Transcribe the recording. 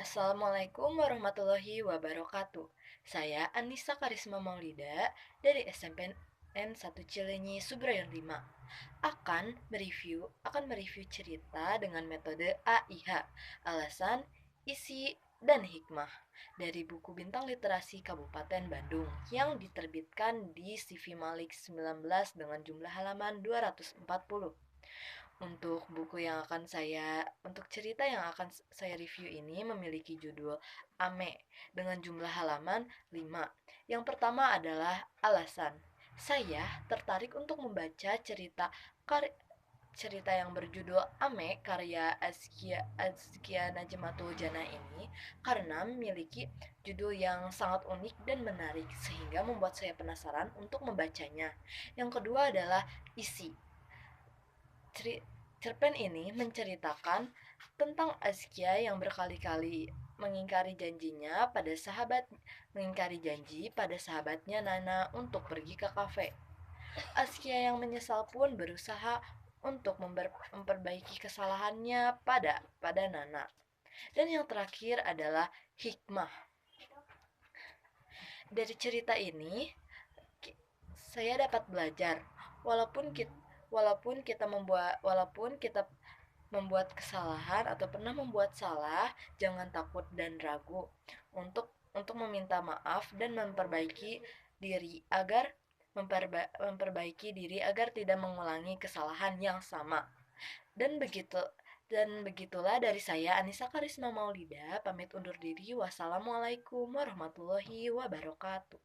Assalamualaikum warahmatullahi wabarakatuh. Saya Anissa Karisma Maulida dari SMPN 1 Cilenyi Subrayon 5 akan mereview cerita dengan metode AIH, alasan, isi, dan hikmah dari buku Bintang Literasi Kabupaten Bandung yang diterbitkan di CV Malik 19 dengan jumlah halaman 240. Untuk cerita yang akan saya review ini memiliki judul Ame dengan jumlah halaman 5. Yang pertama adalah alasan. Saya tertarik untuk membaca cerita yang berjudul Ame karya Azkia Najmatul Jana ini karena memiliki judul yang sangat unik dan menarik sehingga membuat saya penasaran untuk membacanya. Yang kedua adalah isi. Cerpen ini menceritakan tentang Azkia yang berkali-kali mengingkari janji pada sahabatnya Nana untuk pergi ke kafe. Azkia yang menyesal pun berusaha untuk memperbaiki kesalahannya pada Nana. Dan yang terakhir adalah hikmah. Dari cerita ini saya dapat belajar walaupun kita membuat kesalahan atau pernah membuat salah, jangan takut dan ragu untuk meminta maaf dan memperbaiki diri agar tidak mengulangi kesalahan yang sama. Dan begitulah dari saya Anissa Karisma Maulida, pamit undur diri. Wassalamualaikum warahmatullahi wabarakatuh.